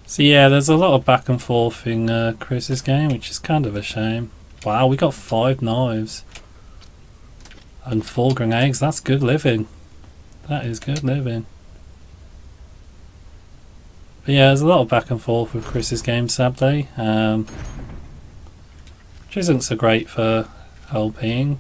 So yeah, there's a lot of back and forth in Chris's game, which is kind of a shame. Wow, we got 5 knives and 4 grenades. That's good living. That is good living. But yeah, there's a lot of back and forth with Chris's game, sadly, which isn't so great for LPing.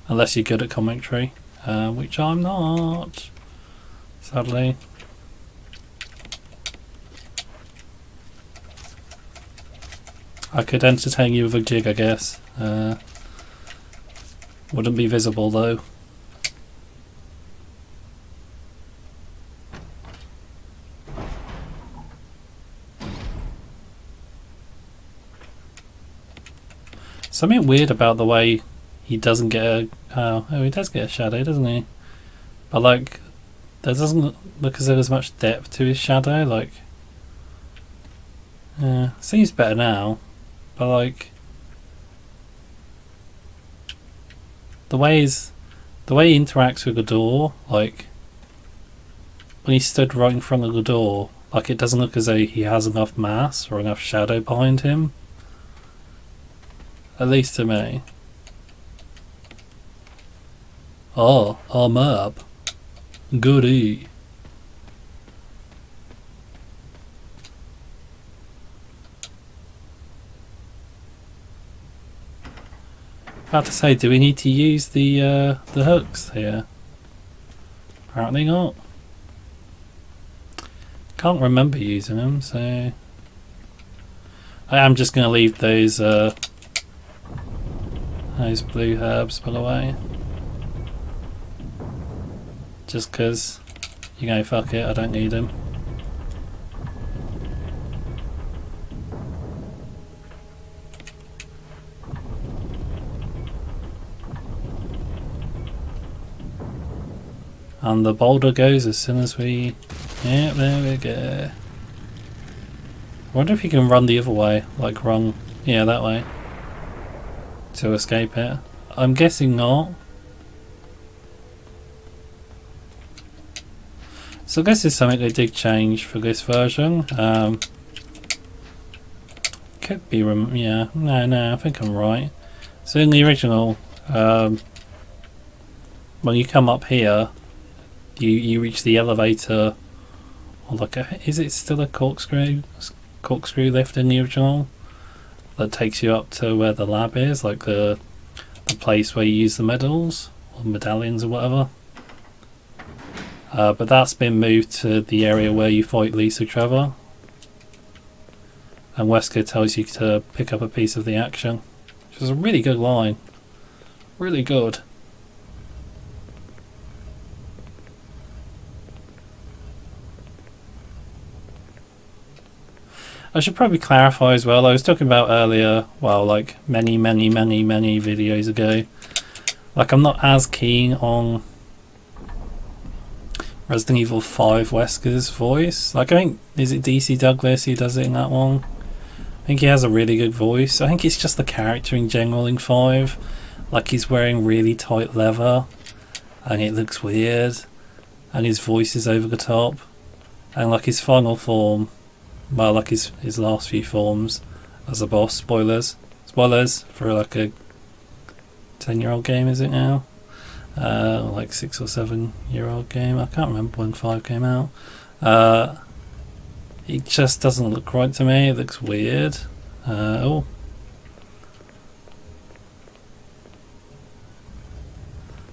Unless you're good at commentary, which I'm not, sadly. I could entertain you with a jig, I guess. Wouldn't be visible though. Something weird about the way he doesn't get a... Oh, he does get a shadow, doesn't he? But like, there doesn't look as though there's much depth to his shadow. Like, seems better now, but like, the way he interacts with the door, like when he stood right in front of the door, like it doesn't look as though he has enough mass or enough shadow behind him. At least to me. Oh, I'm up. Goody. About to say, do we need to use the hooks here? Apparently not. Can't remember using them, so I am just going to leave those blue herbs, by the way. Just because, you know, fuck it, I don't need them. And the boulder goes as soon as we... Yeah, there we go. I wonder if you can run the other way, like run... Yeah, that way. To escape it. I'm guessing not. So this is something they did change for this version. Could be... yeah, no, I think I'm right. So in the original, when you come up here, you reach the elevator, or like is it still a corkscrew lift in the original that takes you up to where the lab is, like the place where you use the medals or medallions or whatever. But that's been moved to the area where you fight Lisa Trevor, and Wesker tells you to pick up a piece of the action, which is a really good line. Really good. I should probably clarify as well, I was talking about earlier, well, like many videos ago, like I'm not as keen on Resident Evil 5 Wesker's voice. Like I think, is it DC Douglas who does it in that one? I think he has a really good voice. I think it's just the character in general in 5. Like he's wearing really tight leather and it looks weird and his voice is over the top, and like his final form, well, like his last few forms as a boss, spoilers for like a 10-year-old game, is it now? Like 6 or 7-year-old game. I can't remember when 5 came out. It just doesn't look right to me. It looks weird. Oh.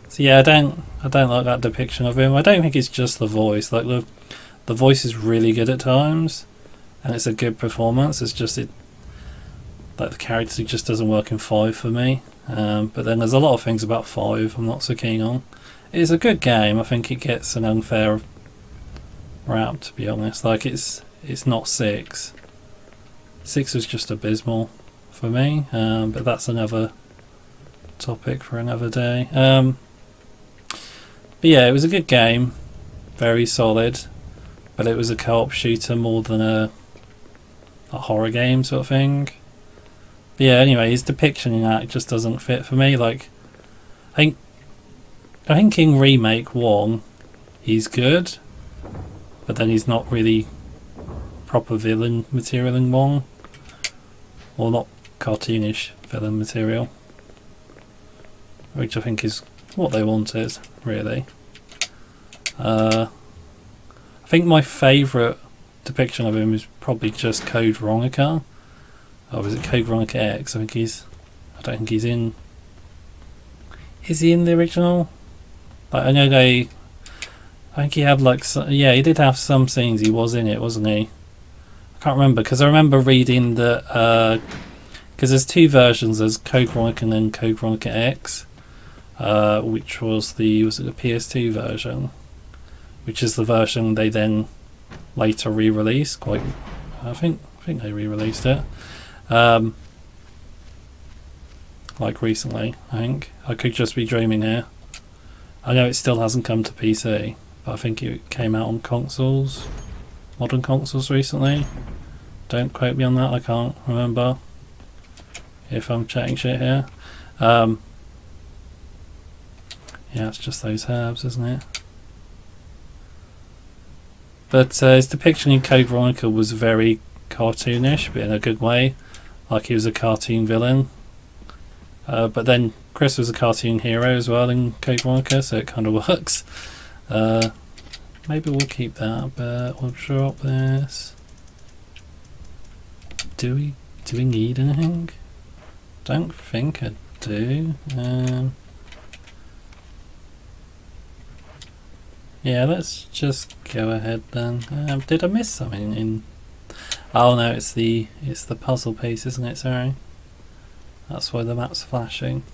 So yeah, I don't like that depiction of him. I don't think it's just the voice. Like the voice is really good at times, and it's a good performance. It's just like the character just doesn't work in 5 for me. But then there's a lot of things about 5 I'm not so keen on. It's a good game. I think it gets an unfair rap, to be honest. Like it's not 6. 6 was just abysmal for me. But that's another topic for another day. But yeah, it was a good game. Very solid. But it was a co-op shooter more than a horror game sort of thing. But yeah, anyway, his depiction in that just doesn't fit for me. Like, I think in Remake 1, he's good, but then he's not really proper villain material in one, or not cartoonish villain material, which I think is what they wanted, really. I think my favourite depiction of him is probably just Code Veronica. Oh, is it Code Veronica X? I don't think he's in. Is he in the original? Like, I know I think he had like yeah, he did have some scenes. He was in it, wasn't he? I can't remember, because I remember reading that because there's two versions. There's Code Veronica and then Code Veronica X, which was the PS2 version, which is the version they then later re-released. I think they re-released it. Like recently, I think. I could just be dreaming here. I know it still hasn't come to PC, but I think it came out on consoles, modern consoles recently. Don't quote me on that, I can't remember if I'm chatting shit here. Yeah, it's just those herbs, isn't it? But his depiction in Code Veronica was very cartoonish, but in a good way. Like he was a cartoon villain. But then Chris was a cartoon hero as well in Code Veronica, so it kind of works. Maybe we'll keep that, but we'll drop this. Do we need anything? Don't think I do. Yeah, let's just go ahead then. Did I miss something in? Oh no, it's the puzzle piece, isn't it? Sorry, that's why the map's flashing.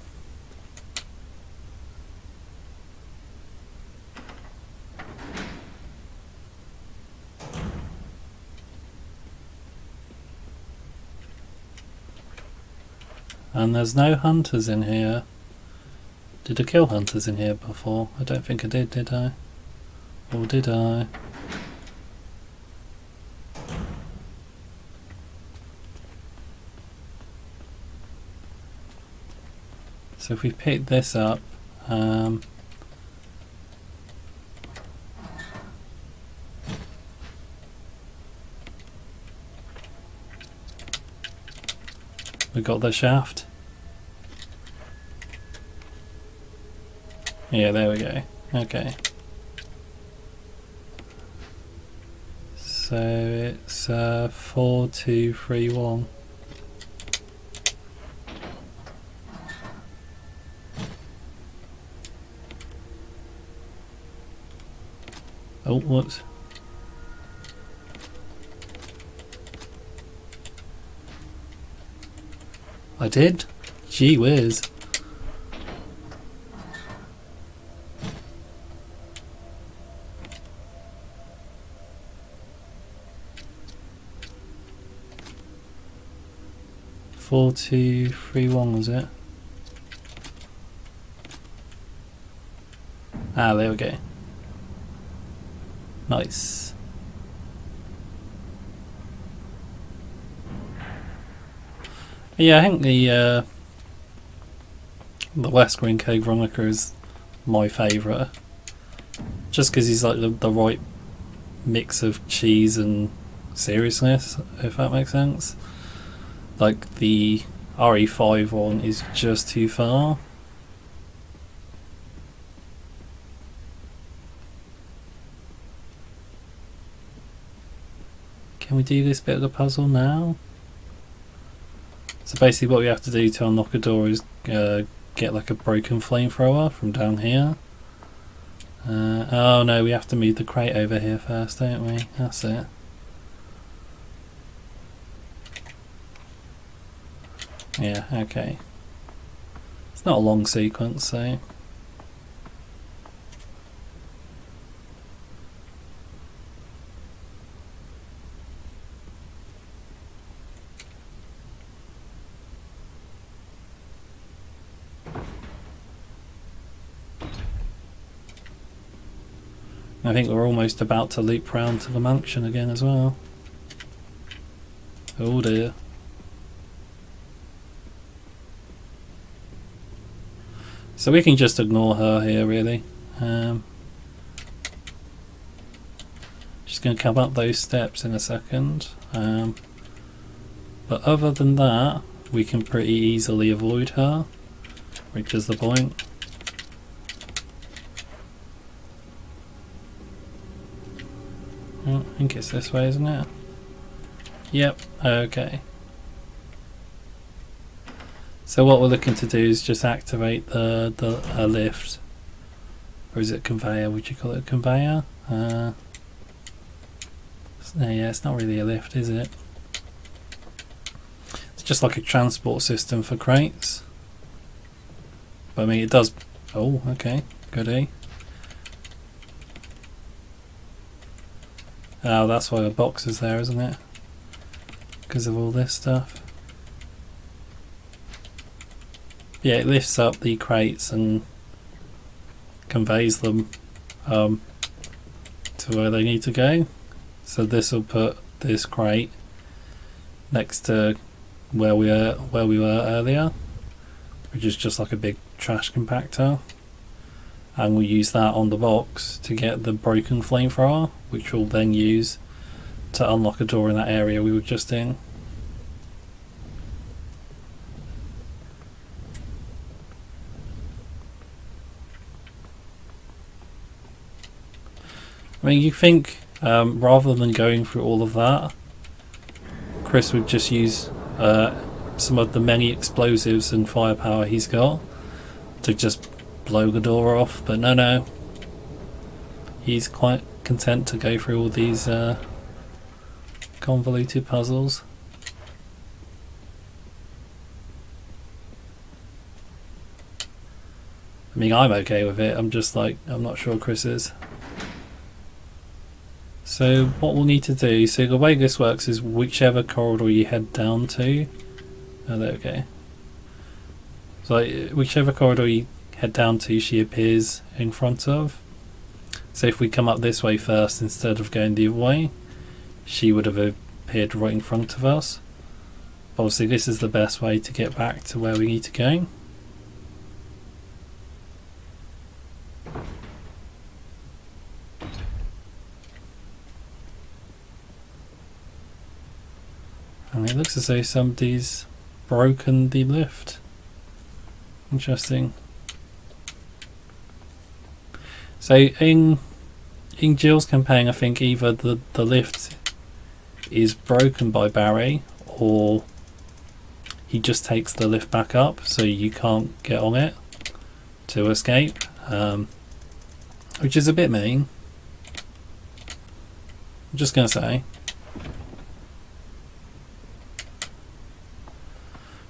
And there's no hunters in here. Did I kill hunters in here before? I don't think I did I? Or did I? So if we pick this up, we got the shaft. Yeah, there we go. Okay. So it's 4231. Oh, whoops. I did? Gee whiz. Four, 2, 3, 1 was it? Ah, there we go. Nice. Yeah, I think the West Green Code Veronica is my favourite, just because he's like the right mix of cheese and seriousness, if that makes sense. Like the RE5 one is just too far. Can we do this bit of the puzzle now? So basically what we have to do to unlock a door is get like a broken flamethrower from down here. Oh no, we have to move the crate over here first, don't we? That's it. Yeah, okay. It's not a long sequence, so... I think we're almost about to loop round to the mansion again as well. Oh dear. So we can just ignore her here, really. She's going to come up those steps in a second. But other than that, we can pretty easily avoid her, which is the point. I think it's this way, isn't it? Yep, okay. So what we're looking to do is just activate the lift. Or is it conveyor? Would you call it a conveyor? Yeah, it's not really a lift, is it? It's just like a transport system for crates. But I mean, it does... Oh, okay. Goody. Oh, that's why the box is there, isn't it? Because of all this stuff. Yeah, it lifts up the crates and conveys them to where they need to go. So this will put this crate next to where we were earlier, which is just like a big trash compactor, and we'll use that on the box to get the broken flamethrower, which we'll then use to unlock a door in that area we were just in. I mean, you think rather than going through all of that, Chris would just use some of the many explosives and firepower he's got to just blow the door off, but no. He's quite content to go through all these convoluted puzzles. I mean, I'm okay with it, I'm just like, I'm not sure Chris is. So what we'll need to do, so the way this works is whichever corridor you head down to, oh there we go. So whichever corridor you head down to, she appears in front of. So if we come up this way first instead of going the other way, she would have appeared right in front of us. Obviously this is the best way to get back to where we need to go. And it looks as though somebody's broken the lift. Interesting. So in Jill's campaign, I think either the lift is broken by Barry, or he just takes the lift back up so you can't get on it to escape, which is a bit mean. I'm just going to say.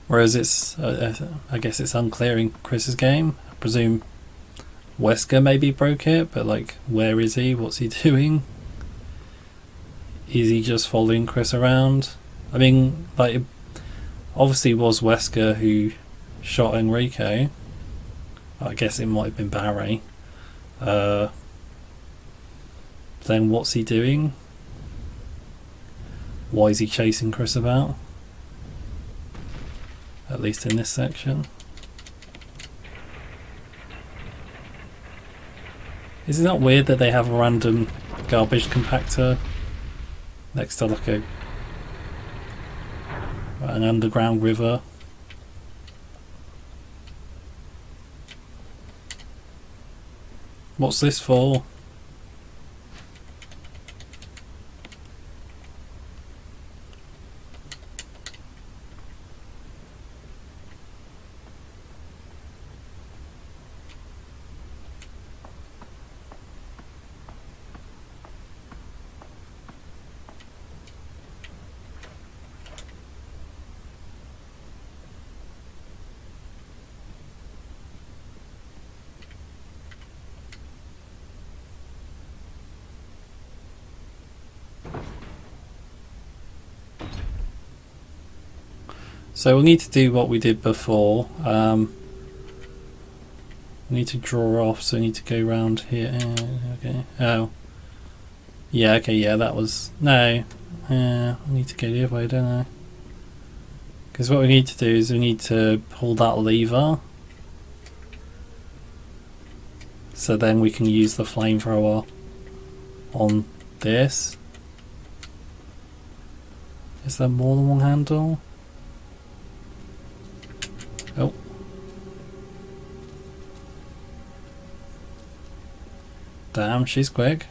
Whereas it's, I guess it's unclear in Chris's game. I presume Wesker maybe broke it, but like, where is he? What's he doing? Is he just following Chris around? I mean, like, it obviously was Wesker who shot Enrico. I guess it might have been Barry. Then what's he doing? Why is he chasing Chris about? At least in this section. Is it not weird that they have a random garbage compactor next to like an underground river? What's this for? So we'll need to do what we did before. We need to draw off, so we need to go around here. Okay. Oh. Yeah, okay, yeah, that was... No. I need to go the other way, don't I? Because what we need to do is we need to pull that lever. So then we can use the flamethrower on this. Is there more than one handle? Oh. Damn, she's quick.